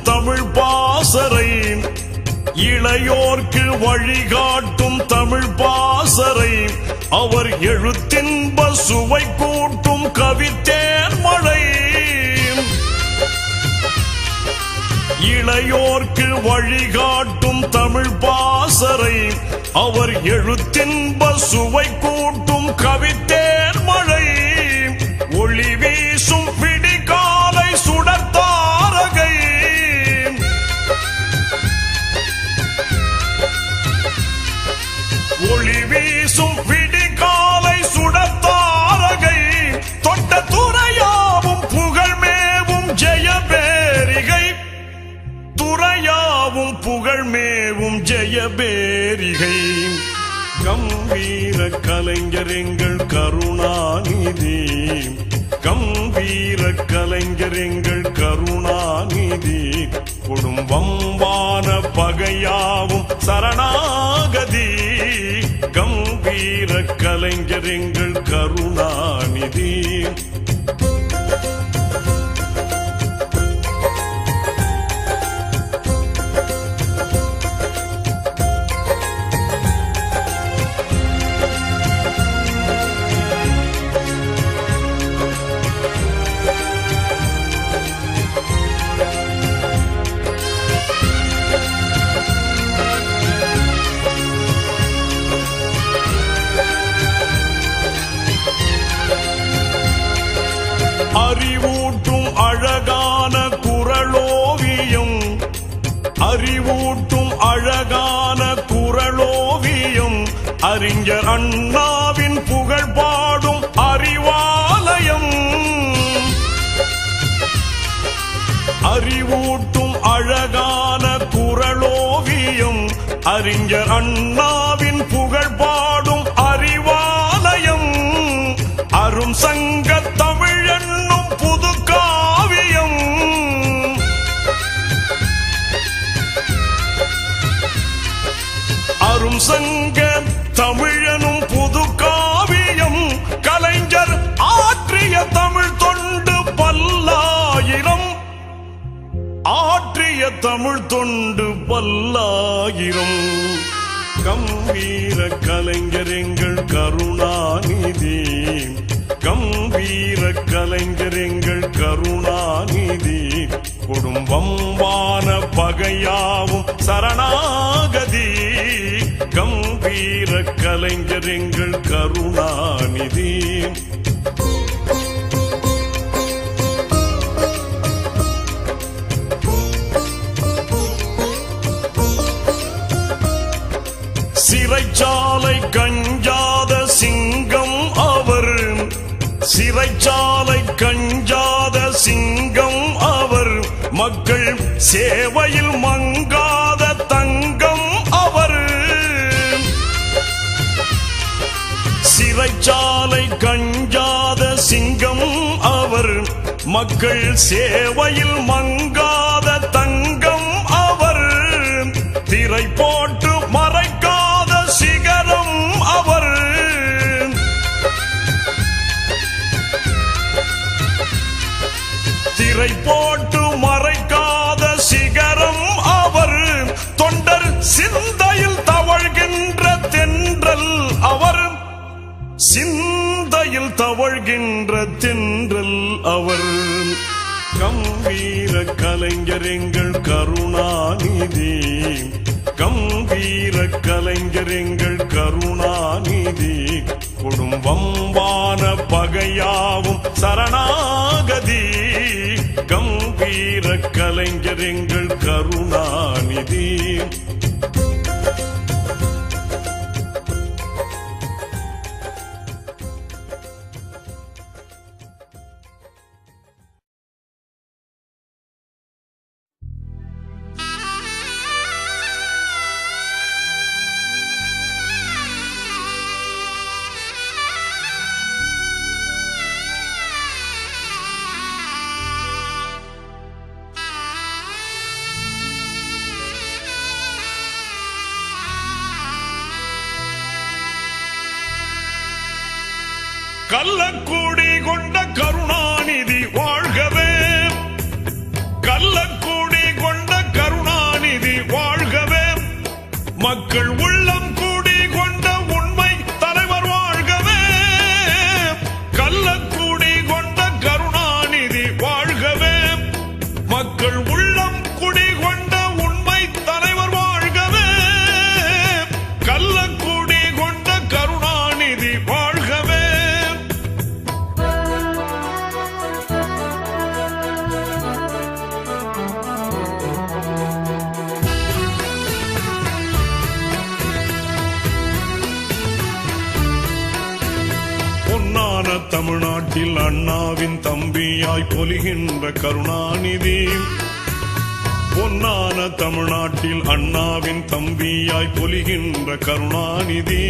தமிழ் பாசறை, இளையோர்க்கு வழிகாட்டும் தமிழ் பாசறை, அவர் எழுத்தின்ப சுவை கூட்டும் கவித்தேன் மழை. இளையோர்க்கு வழிகாட்டும் தமிழ் பாசறை, அவர் எழுத்தின்ப சுவை கூட்டும் கவித்தேன் மழை. ஒளி வீசும் விடிகாலை சுடர்த்தாரகை, ஒளி வீசும் விடிகாலை சுடர்த்தாரகை, தொட்ட துறையாவும் புகழ்மேவும் ஜெயபேரிகை, துறையாவும் புகழ்மேவும் ஜெயபேரிகை. கம்பீர கலைஞர் எங்கள் கருணாநிதி, கம்பீர கலைஞர் எங்கள் கருணாநிதி, குடும்பம்பான பகையாவும் சரணாகதி. கம்பீர கலைஞர் எங்கள் கருணாநிதி. அறிவூட்டும் அழகான குரலோவியம், அறிவூட்டும் அழகான குரலோவியம், அறிஞர் அண்ணாவின் புகழ் பாடும் அறிவாலயம். அறிவூட்டும் அழகான குரலோவியம், அறிஞர் அண்ணாவின் புகழ் பாடும் அறிவாலயம். அரும் சங்க தமிழ் என்னும் புது காவியம், அரும் சங்க தமிழனும் புது காவியம். கலைஞர் ஆற்றிய தமிழ் தொண்டு பல்லாயிரம், ஆற்றிய தமிழ் தொண்டு பல்லாயிரம். கம்பீர கலைஞர் எங்கள் கருணாநிதி, கம்பீர கலைஞர் எங்கள் கருணாநிதி, குடும்பம்பான பகையாவும் சரணாகதி. கம்பீர கலைஞர் எங்கள் கருணாநிதி. சிறைச்சாலை கஞ்சாத சிங்கம் அவர், சிறைச்சாலை கஞ்சாத சிங்கம் அவர், மக்கள் சேவையில் மங்காத தங்கம் அவர். சிறைச்சாலை கஞ்சாத சிங்கம் அவர், மக்கள் சேவையில் மங்காத தங்கம் அவர். திரை போட்டு மறைக்காத சிகரம் அவர், திரை போட்டு மறைக்காத சிகரம் அவர். தொண்டர் சிந்தையில் தவழ்கின்ற தென்றல் அவர், சிந்தையில் தவழ்கின்ற தென்றல் அவர். கம்பீர கலைஞர் எங்கள் கருணாநிதி, கம்பீர கலைஞர் எங்கள் கருணாநிதி, குடும்பம்பான பகையாவும் சரணாகதி. கம்பீர கலைஞர் எங்கள் கருணாநிதி. கள்ளக்கூடி கொண்ட கருணாநிதி வாழ்கவே, கள்ளக்கூடி கொண்ட உள்ளம் குடிகொண்ட உண்மை தலைவர் வாழ்கவே, கள்ளக்குடி கொண்ட கருணாநிதி வாழ்கவே. பொன்னான தமிழ்நாட்டில் அண்ணாவின் தம்பியாய் பொலிகின்ற கருணாநிதி, பொன்னான தமிழ்நாட்டில் அண்ணாவின் தம்பியாய் பொலிகின்ற கருணாநிதி,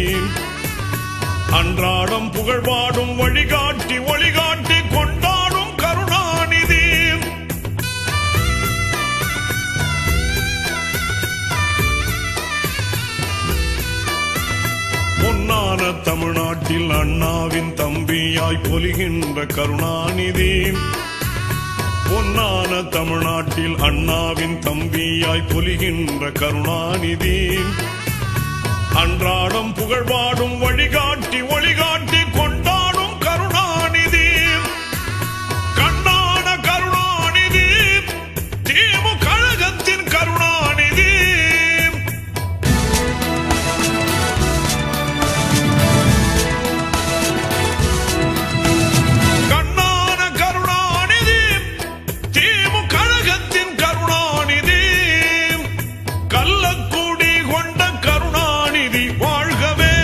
அன்றாடம் புகழ்பாடும் வழிகாட்டி ஒளிகாட்டி கொண்டாடும் கருணாநிதி. பொன்னான தமிழ்நாட்டில் அண்ணாவின் தம்பியாய் பொலிகின்ற கருணாநிதி, பொன்னான தமிழ்நாட்டில் அண்ணாவின் தம்பியாய் பொலிகின்ற கருணாநிதி, அன்றாடம் புகழ்பாடும் வழிகாட்டி ஒளிகாட்டி கொண்டாடும் கருணாநிதி. கண்ணான கருணாநிதி, திமுக கழகத்தின் கருணாநிதி. கண்ணான கருணாநிதி, திமுக கழகத்தின் கருணாநிதி, கள்ளக்குடி கொண்ட கருணாநிதி வாழ்கவே.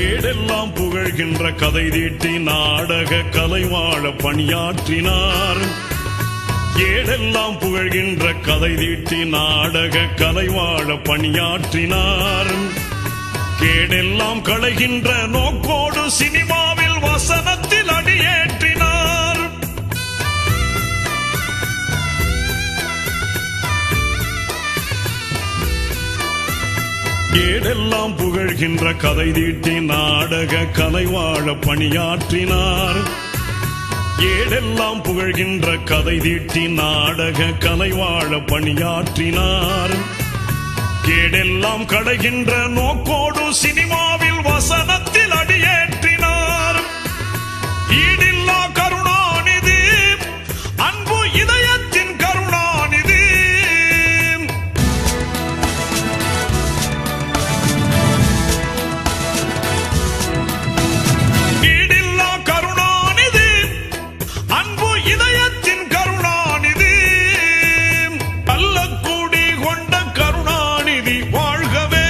ஏடெல்லாம் புகழ்கின்ற கதை தீட்டி நாடக கலைவாழ பணியாற்றினார், ஏடெல்லாம் புகழ்கின்ற கதை தீட்டி நாடக கலைவாழ பணியாற்றினார், கேடெல்லாம் களைகின்ற நோக்கோடு சினிமாவில் வசனத்தில் அடியேற்றினார். ஏடெல்லாம் புகழ்கின்ற கதை தீட்டி நாடக கலைவாழ பணியாற்றினார், ஏடெல்லாம் புகழ்கின்ற கதை தீட்டி நாடக கலைவாழ பணியாற்றினார், கேடெல்லாம் களைகின்ற நோக்கோடு சினிமாவில் வசனத்தில் அடியேற்றினார். ஈடில்லா கருணாநிதி, அன்பு இதயத்தின் கருணாநிதி. ஈடில்லா கருணாநிதி, அன்பு இதயத்தின் கருணாநிதி, கள்ளக்குடி கொண்ட கருணாநிதி வாழ்கவே.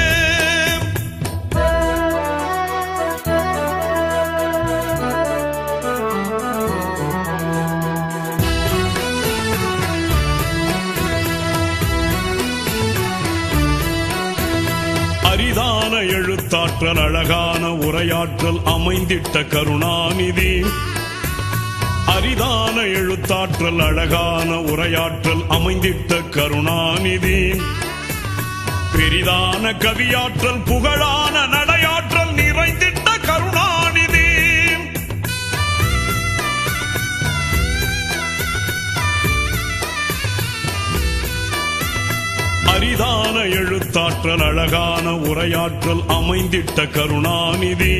அரிதான எழுத்தாற்றல் அழகான உரையாற்றல் அமைந்திட்ட கருணாநிதி, அரிதான எழுத்தாற்றல் அழகான உரையாற்றல் அமைந்திட்ட கருணாநிதி, பெரிதான கவியாற்றல் புகழான நடையாற்றல் நிறைந்திட்ட கருணாநிதி. அரிதான எழுத்தாற்றல் அழகான உரையாற்றல் அமைந்திட்ட கருணாநிதி,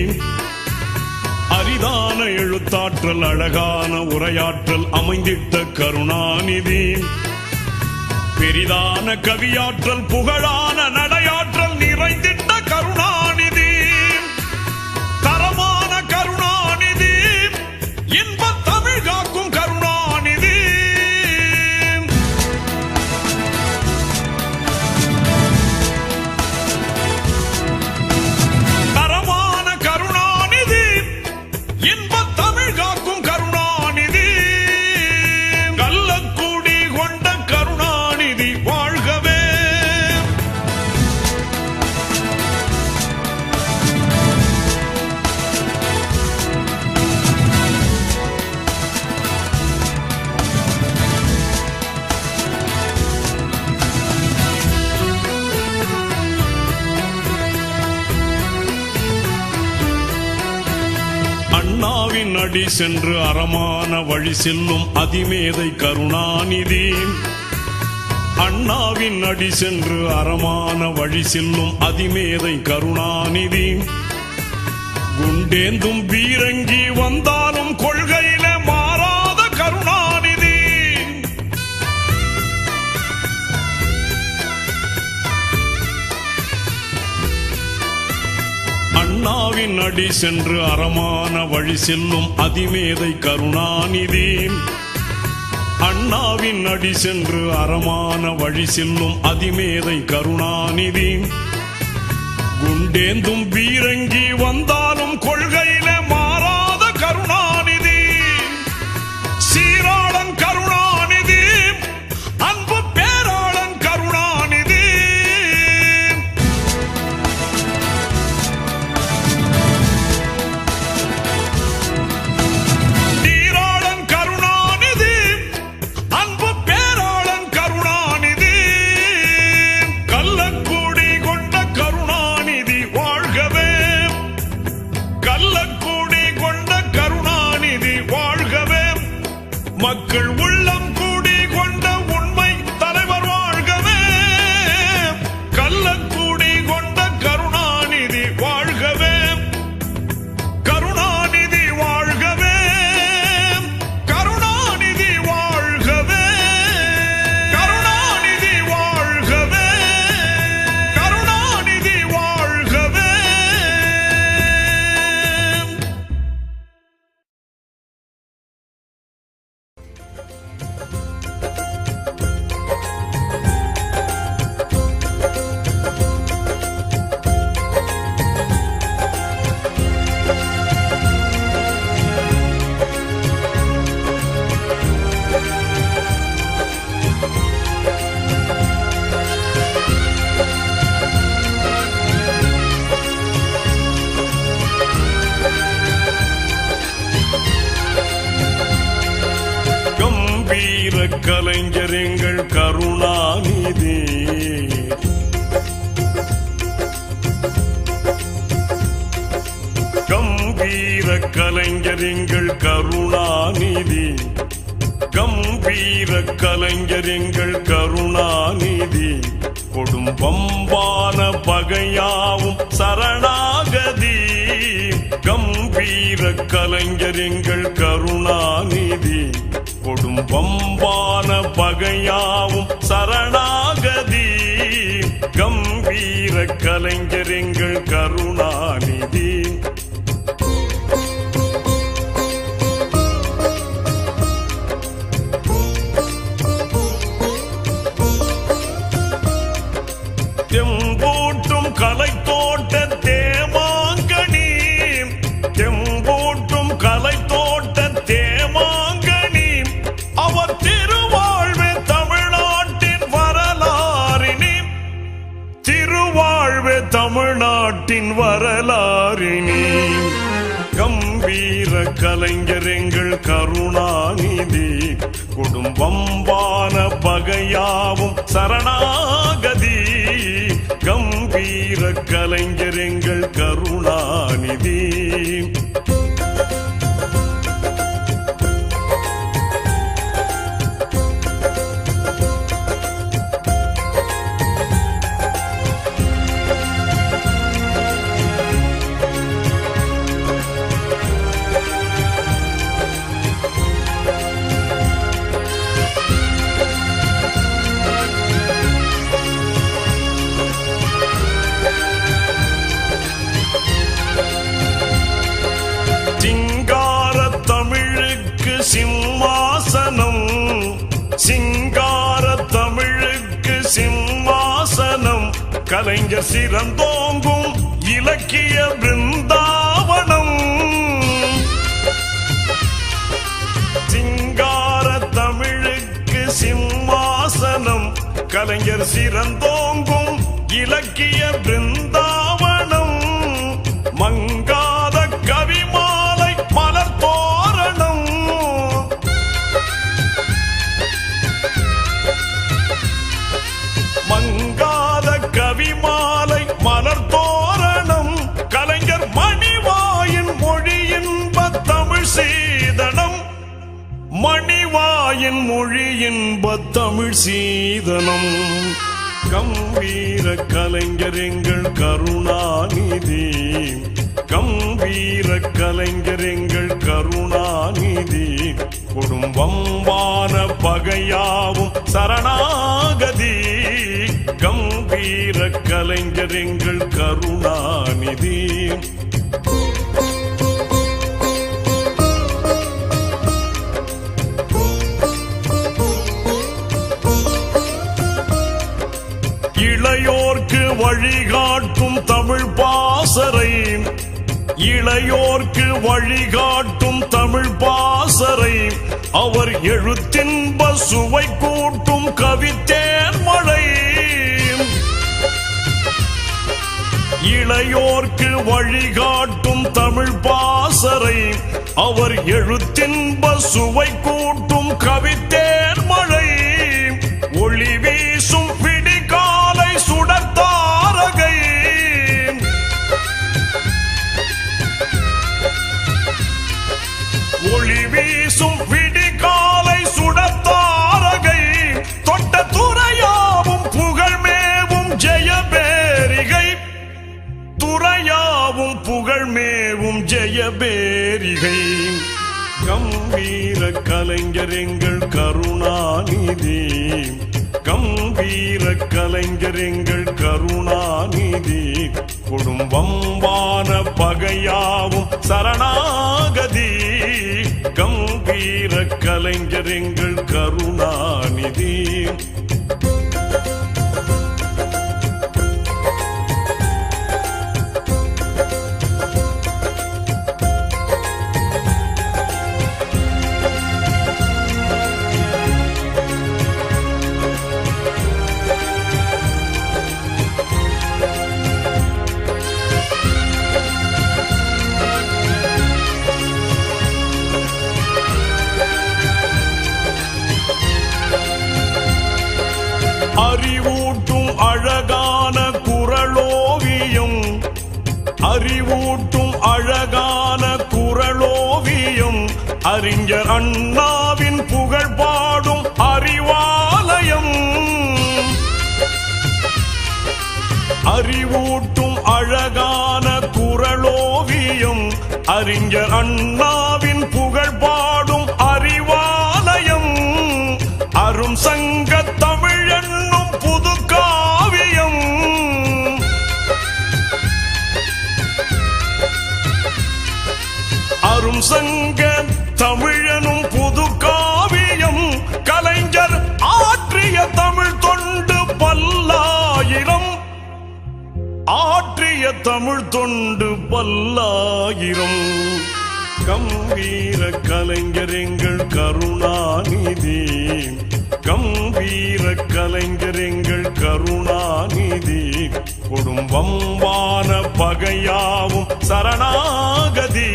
அரிதான எழுத்தாற்றல் அழகான உரையாற்றல் அமைந்திட்ட கருணாநிதி, பெரிதான கவியாற்றல் புகழான நடையாற்றல் நிறைந்திட்ட கருணாநிதி. தரமான கருணாநிதி, இன்பத் தமிழ் காக்கும் கருணாநிதி. தரமான கருணாநிதி, இன்பத் தமிழ் காக்கும் கருணாநிதி, கள்ளக்குடி கொண்ட கருணாநிதி வாழ்கவே. அண்ணாவின் அடி சென்று அறமான வழி செல்லும் அதிமேதை கருணாநிதி. அண்ணாவின் அடி சென்று அறமான வழி செல்லும் அதிமேதை கருணாநிதி. குண்டேந்தும் பீரங்கி வந்தாலும் கொள்கையில மாறாத கருணாநிதி. அண்ணாவின் அடி சென்று அறமான வழி செல்லும் அதிமேதை கருணாநிதி. அண்ணாவின் அடி சென்று அறமான வழி செல்லும் அதிமேதை கருணாநிதி. குண்டேந்தும் பீரங்கி வந்தாலும் கொள்கையில மாறாத கருணாநிதி. சீராளன் கருணாநிதி, அன்பு பேராளன் கருணாநிதி. நீராளன் கருணாநிதி, அன்பு பேராளன் கருணாநிதி. கள்ளக்கூடி கொண்ட கருணாநிதி வாழ்கவே. கள்ளக்கூடி கொண்ட கருணாநிதி வாழ்கவே. மக்கள் உள்ளம் கூடி கொண்ட உண்மை தலைவர் வாழ்கவே. கள்ளக்கூடி கொண்ட கருணாநிதி வாழ்கவே. கருணாநிதி வாழ்கவே. கருணாநிதி வாழ்கவே. கருணாநிதி வாழ்கவே. கருணாநிதி வாழ்கவே. கம்பீர கலைஞர் எங்கள் கருணாநிதி. கம்பீர கலைஞர் எங்கள் கருணாநிதி. கம்பீர கலைஞர் எங்கள் கருணாநிதி. கொடும் பம்பான பகையாவும் சரணாகதி. கம்பீர கலைஞர் எங்கள் கருணாநிதி. கொடும் பம்பான பகையாவும் சரணாகதி. கம்பீர கலைஞர் எங்கள் கருணாநிதி. தெம்பூட்டும் கலைத்தோட்ட தேமாங்கனி. தெம்பூட்டும் கலைத்தோட்ட தேமாங்கனி. அவர் திருவாழ்வே தமிழ்நாட்டின் வரலாறினி. திருவாழ்வே தமிழ்நாட்டின் வரலாறினி. கம்பீர கலைஞர் எங்கள் கருணாநிதி. குடும்பம்பான பகையாவும் சரணாகதி. கம்பீர கலைஞர் எங்கள் கருணாநிதி. சிம்மாசனம். சிங்கார தமிழுக்கு சிம்மாசனம். கலைஞர் சிறந்தோங்கும் இலக்கிய பிருந்தாவனம். சிங்கார தமிழுக்கு சிம்மாசனம். கலைஞர் சிறந்தோங்கும் இலக்கிய பிருந்தாவனம். மங்காத கவிமாலை மலர் தோரணம். மங்காத கவிமாலை மலர் தோரணம். கலைஞர் மணிவாயின் மொழியின் பத்தம். தாயின் மொழியின் தமிழ் சீதனம் கம்பீர கலைஞர் எங்கள் கருணாநிதி கம்பீர கலைஞர் எங்கள் கருணாநிதி குடும்பம்பான பகையாவும் சரணாகதி கம்பீர கலைஞர் எங்கள் கருணாநிதி இளையோர்க்கு வழிகாட்டும் தமிழ் பாசறை இளையோர்க்கு வழிகாட்டும் தமிழ் பாசறை அவர் எழுத்தின்ப சுவை கூட்டும் கவித்தேன் மழை இளையோர்க்கு வழிகாட்டும் தமிழ் பாசறை அவர் எழுத்தின்ப சுவை கூட்டும் கவித்தேன் மழை ஒளி வீசும் விடிகாலை சுடத்தாரகை ஒளி வீசும் விடிகாலை சுடத்தாரகை தொட்ட துறையாவும் புகழ்மேவும் ஜெயபேரிகை துறையாவும் புகழ்மேவும் ஜெயபேரிகை கம்பீர கலைஞர் எங்கள் கருணாநிதி கம்பீர கலைஞர் எங்கள் கருணாநிதி குடும்பம்பான பகையாவும் சரணாகதி கம்பீர கலைஞர் எங்கள் கருணாநிதி அறிவூட்டும் அழகான குரலோவியம் அறிவூட்டும் அழகான குரலோவியம் அறிஞர் அண்ணாவின் புகழ் பாடும் அறிவாலயம் அறிவூட்டும் அழகான குரலோவியம் அறிஞர் அண்ணாவின் புகழ் பாடும் அறிவாலயம் அரும் சங்க தமிழ் என்னும் புது காவியம் அரும் சங்க தமிழனும் புது காவியம் கலைஞர் ஆற்றிய தமிழ் தொண்டு பல்லாயிரம் ஆற்றிய தமிழ் தொண்டு பல்லாயிரம் கம்பீர கலைஞர் எங்கள் கருணாநிதி கம்பீர கலைஞர் எங்கள் கருணாநிதி குடும்பம்பான பகையாவும் சரணாகதி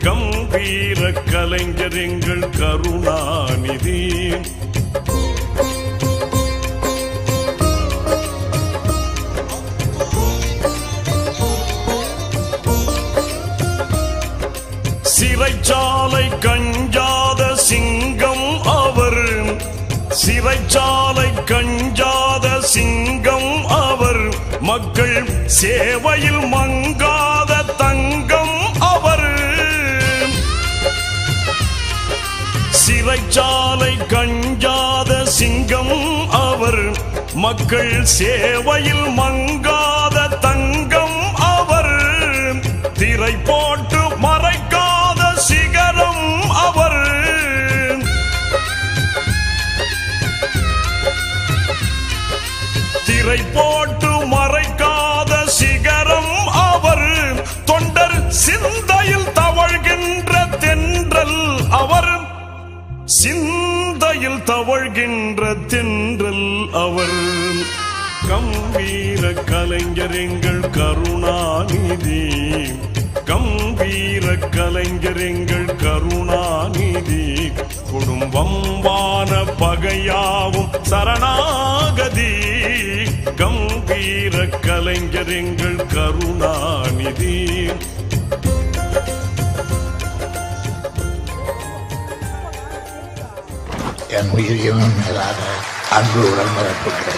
கம்பீர கலைஞர் எங்கள் கருணாநிதி சிறைச்சாலை கஞ்சாத சிங்கம் அவர் சிறைச்சாலை கஞ்சாத சிங்கம் அவர் மக்கள் சேவையில் மங்காத தங்கம் அவர் சிறைச்சாலை கஞ்சாத சிங்கம் அவர் மக்கள் சேவையில் மங்காத தங்கம் அவர் திரை போட்டு மறைக்காத சிகரம் அவர் திரை போட்டு மறைக்காத சிகரம் அவர் தொண்டர் சிந்தையில் தவழ்கின்ற தென்றல் அவர் சிந்தையில் தவழ்கின்ற தென்றல் அவர் கம்பீர கலைஞர் எங்கள் கருணாநிதி கம்பீர கலைஞர் எங்கள் கருணாநிதி குடும்பம்பான பகையாவும் சரணாகதி கம்பீர கலைஞர் எங்கள் கருணாநிதி என் உயிரியும் மேலான அன்பு உடன்பிறப்புகளே,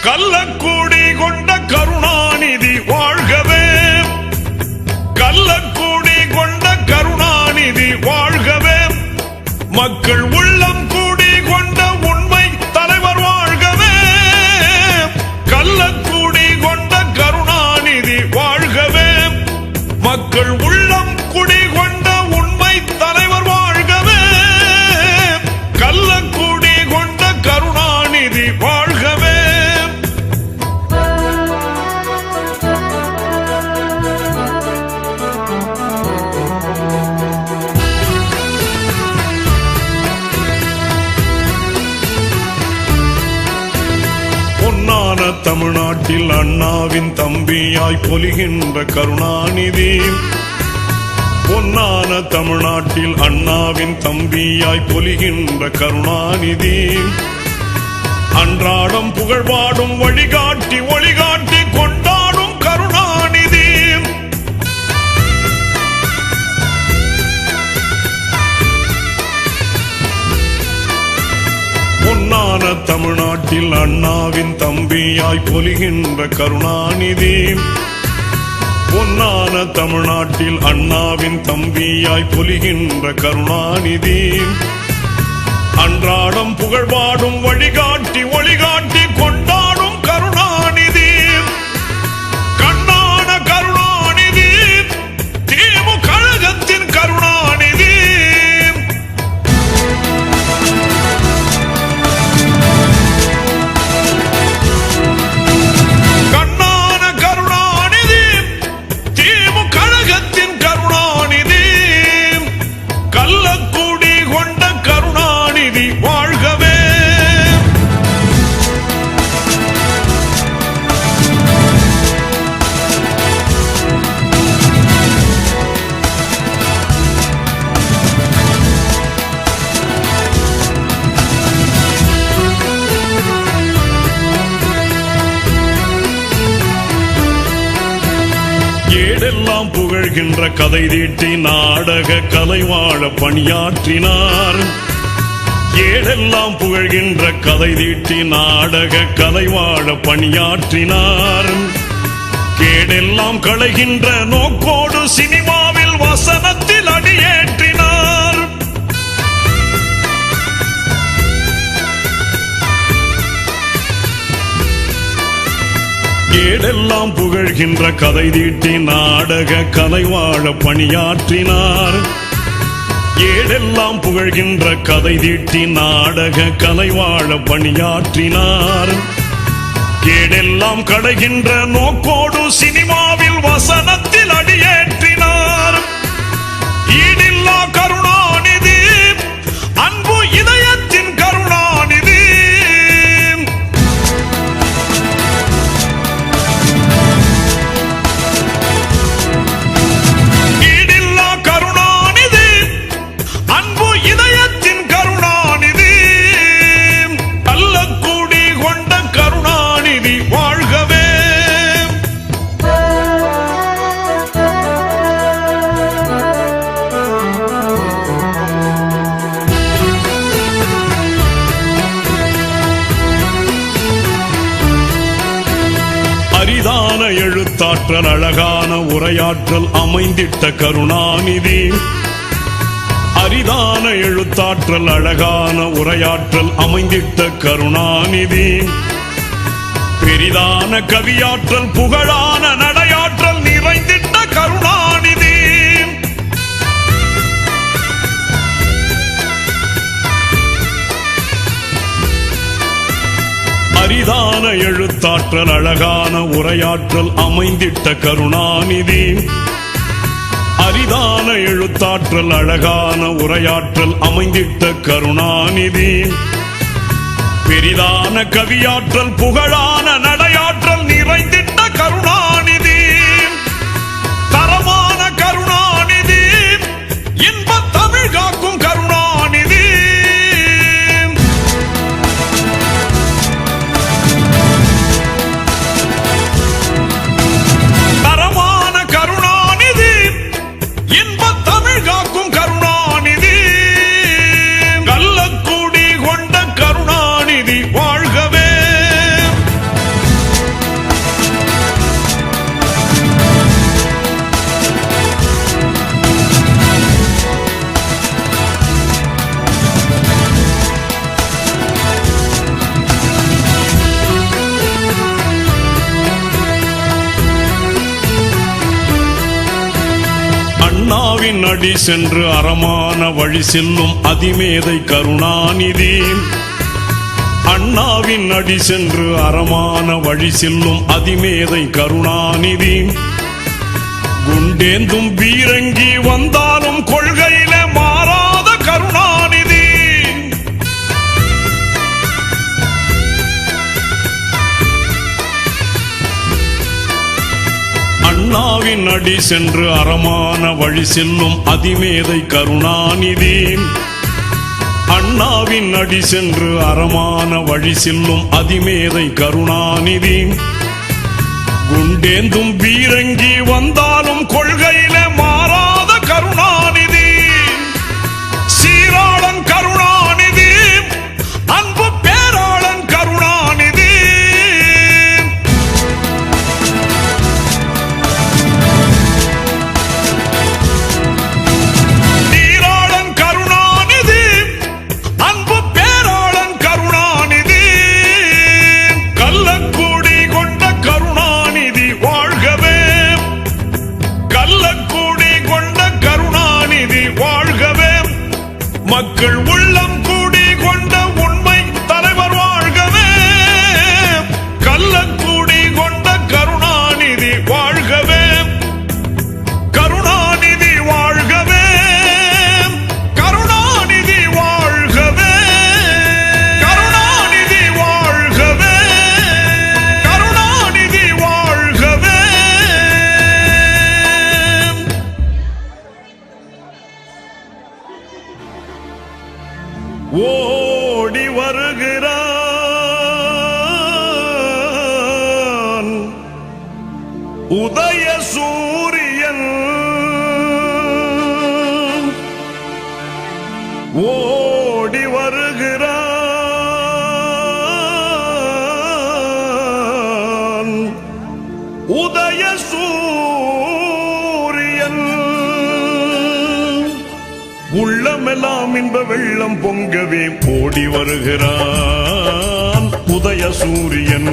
கள்ளக்கூடி கொண்ட கருணாநிதி வாழ்கவே, கள்ளக்கூடி கொண்ட கருணாநிதி வாழ்கவே, மக்கள் உள்ளம் கூடி கொண்ட உண்மை தலைவர் வாழ்கவே, கள்ளக்கூடி கொண்ட கருணாநிதி வாழ்கவே, மக்கள் உள்ளம் குடி கொண்ட உண்மை தலைவர் வாழ்கவே, கள்ளக்கூடி கொண்ட கருணாநிதி வாழ்கவே. தமிழ்நாட்டில் அண்ணாவின் தம்பியாய் பொலிகின்ற கருணாநிதி, பொன்னான தமிழ்நாட்டில் அண்ணாவின் தம்பியாய் பொலிகின்ற கருணாநிதி, அன்றாடம் புகழ்பாடும் வழிகாட்டி ஒளிகாட்டி கொண்டாடும் கருணாநிதி, பொன்னான தமிழ்நாட்டில் அண்ணாவின் தம்பியாய் பொலிகின்ற கருணாநிதி, பொன்னான தமிழ்நாட்டில் அண்ணாவின் தம்பியாய் பொலிகின்ற கருணாநிதி, அன்றாடம் புகழ்பாடும் வழிகாட்டி ஒளிகாட்டி கொண்டாடும் கருணாநிதி, கண்ணான கருணாநிதி, திமுக கழகத்தின் கருணாநிதி, ஏடெல்லாம் புகழ்கின்ற கதை தீட்டி நாடக கலைவாழ பணியாற்றினார், ஏடெல்லாம் புகழ்கின்ற கதை தீட்டி நாடக கலைவாழ பணியாற்றினார், கேடெல்லாம் களைகின்ற நோக்கோடு சினிமாவில் வசனத்தில் அடியேற்றினார், ஏடெல்லாம் புகழ்கின்ற கதை தீட்டி நாடக கலைவாழ பணியாற்றினார், ஏடெல்லாம் புகழ்கின்ற கதை தீட்டி நாடக கலைவாழ பணியாற்றினார், கேடெல்லாம் களைகின்ற நோக்கோடு சினிமாவில் வசனத்தில் அடியேற்றினார், ஈடில்லா கருணாநிதி, அன்பு இதயத்தின் கருணாநிதி, எழுத்தாற்றல் அழகான உரையாற்றல் அமைந்திட்ட கருணாநிதி, அரிதான எழுத்தாற்றல் அழகான உரையாற்றல் அமைந்திட்ட கருணாநிதி, பெரிதான கவியாற்றல் புகழான நடையாற்றல் நிறைந்திட்ட கருணாநிதி, அரிதான எழுத்தாற்றல் அழகான உரையாற்றல் அமைந்திட்ட கருணாநிதி, அரிதான எழுத்தாற்றல் அழகான உரையாற்றல் அமைந்திட்ட கருணாநிதி, பெரிதான கவியாற்றல் புகழான நடையாற்றல் ஆற்றல் நிறைந்திட்ட கருணாநிதி, தரமான கருணாநிதி, இன்ப தமிழ் காக்கும் கருணாநிதி. தரமான கருணாநிதி, இன்ப தமிழ் காக்கும் கருணாநிதி, கள்ளக்குடி கொண்ட கருணாநிதி வாழ்கவே. அண்ணாவின் அடி சென்று அறமான வழி செல்லும் அதிமேதை கருணாநிதி, அண்ணாவின் அடி சென்று அறமான வழி செல்லும் அதிமேதை கருணாநிதி, குண்டேந்தும் பீரங்கி வந்தாலும் கொள்கையில மாறாத கருணாநிதி. அண்ணாவின் அடி சென்று அறமான வழி செல்லும் அதிமேதை கருணாநிதி, அண்ணாவின் அடி சென்று அறமான வழி செல்லும் அதிமேதை கருணாநிதி, குண்டேந்தும் பீரங்கி வந்தாலும் கொள்கையில மாறாத கருணாநிதி, சீராளன் கருணாநிதி, அன்பு பேராளன் கருணாநிதி. நீராளன் கருணாநிதி, அன்பு பேராளன் கருணாநிதி, கள்ளக்குடி கொண்ட கருணாநிதி வாழ்கவே, கள்ளக்குடி கொண்ட கருணாநிதி வாழ்கவே, மக்கள் உள்ளம் கூடி கொண்ட உண்மை தலைவர் வாழ்கவே, கள்ளக்குடி கொண்ட கருணாநிதி வாழ்கவே, கருணாநிதி வாழ்கவே, கருணாநிதி வாழ்கவே, கருணாநிதி வாழ்கவே, கருணாநிதி வாழ்கவே. ஓடி வருகிறான் உதய சூரியன், ஓடி வருகிறான் உதய சூரியன், உள்ளமெல்லாம் இன்ப வெள்ளம் பொங்கவே ஓடி வருகிறான் உதய சூரியன்,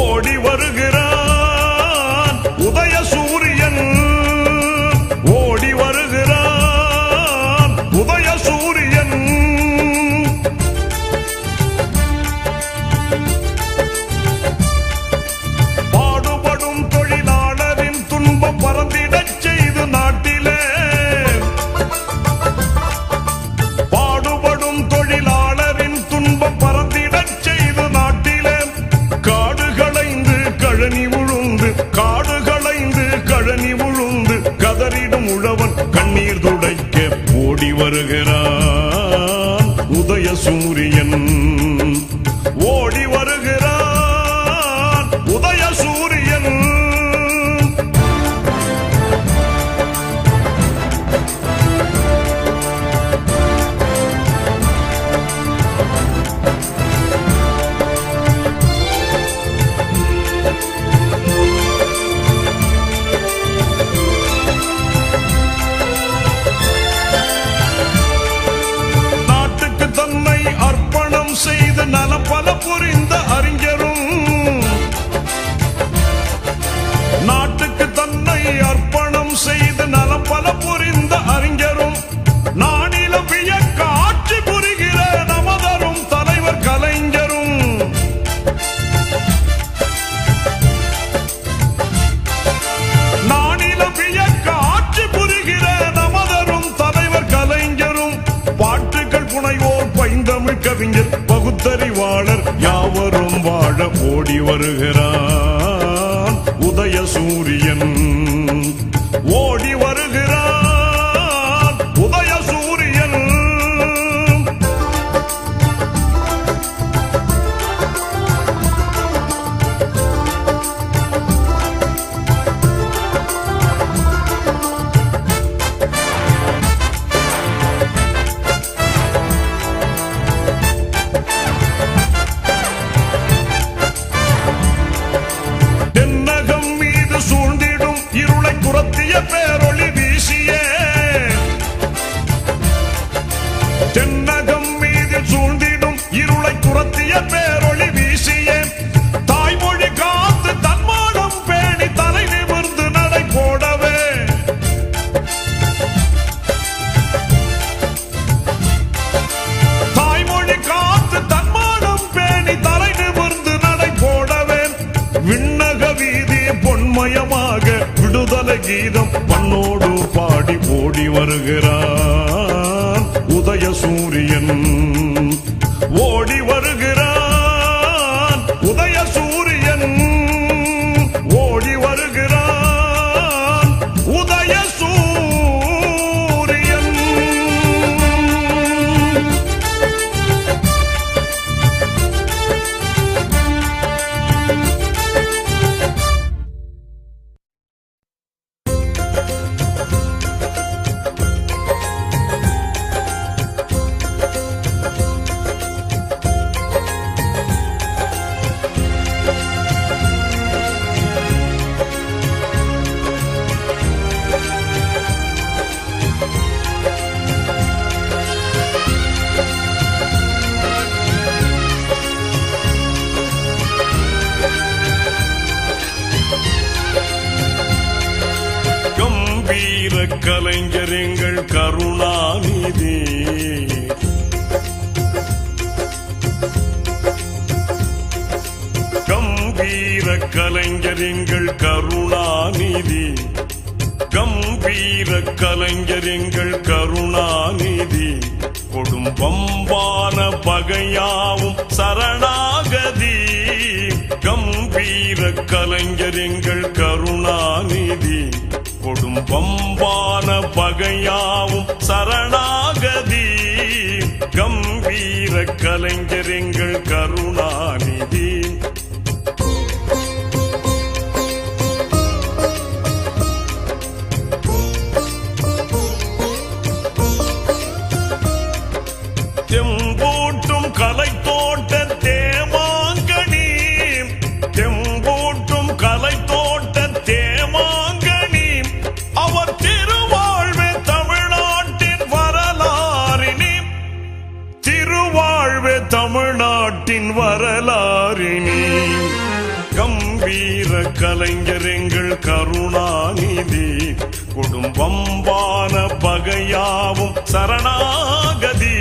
ஓடி வருகிறான் உதய சூரியன், ஓடி வருகிறான் உதய சூரியன். பாடுபடும் தொழிலாளரின் துன்பம் பறந்திடச் செய்து நாட்டிலே, பாடுபடும் தொழிலாளரின் துன்பம் பறந்திடச் செய்து நாட்டிலே, காடு களைந்து கழனி உழுந்து, காடு களைந்து கழனி உழுந்து கதறிடும் உழவன் கண்ணீர் துடைக்க ஓடி வருகிறான் உதய சூரியன், ஓடி வருகிறான் உதய சூரியன். நாட்டுக்கு தன்னை அர்ப்பணம் செய்து நலம் பல புரிந்த அறிஞரும், நாட்டுக்கு தன்னை அர்ப்பணம் செய்து நலம் பல புரிந்த அறிஞரும், நானில வியக்க ஆட்சி புரிகிற நமதரும் தலைவர் கலைஞரும், நானில வியக்க ஆட்சி புரிகிற நமதரும் தலைவர் கலைஞரும், பாட்டுகள் புனைவோர் பைந்தமிழ் கவிஞர் பகுத்தறிவாளர் யாவரும் வாழ ஓடி ஓடி வருகிறான் உதய சூரியன். ஓடி வருகிறான் உதய சூரியன். பேரொளி வீசியே தென்னகம் மீது சூழ்ந்திடும் இருளை துரத்திய பேரொளி வீசியே தாய்மொழி காத்து தன்மானம் பேணி தலை நிமிர்ந்து நடை போடவே தாய்மொழி காத்து தன்மானம் பேணி தலை நிமிர்ந்து நடை போடவே விண்ணக வீதி பொன்மயமாக விடுதலை கீதம் பண்ணோடு பாடி ஓடி வருகிறான் உதய சூரியன். ஓடி வருகிறான் உதய சூரியன். ஓடி வருகிறான் உதய சூரியன். கலைஞர் எங்கள் கருணாநிதி. கம்பீர கலைஞர் எங்கள் கருணாநிதி. கம்பீர கலைஞர் எங்கள் கருணாநிதி. கொடும் பம்பான பகையாவும் சரணாகதி. கம்பீர கலைஞர் எங்கள் கருணாநிதி. கொடும் பம்பான பகையாவும் சரணாகதி. கம்பீர கலைஞர் எங்கள் கருணாநிதி. தெம்பூட்டும் கலை தோட்ட தேமாங்கனி. தெம்பூட்டும் கலை தோட்ட தேமாங்கனி. அவர் திருவாழ்வே தமிழ்நாட்டின் வரலாறினி. திருவாழ்வே தமிழ்நாட்டின் வரலாறினி. கம்பீர கலைஞர் எங்கள் கருணாநிதி. குடும்பம்பான பகையாவும் சரணாகதி.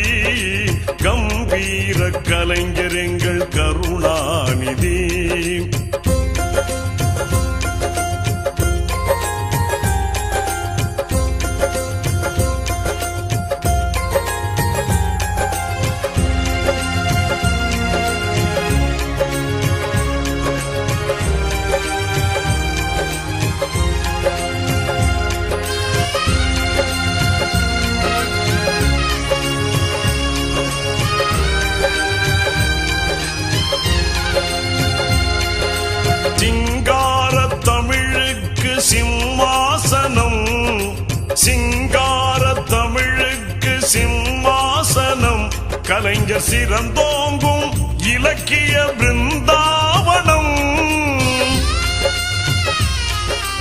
கம்பீர கலைஞர் எங்கள் கருணாநிதி. சிம்மாசனம். சிங்கார தமிழுக்கு சிம்மாசனம். கலைஞர் சிறந்தோங்கும் இலக்கிய பிருந்தா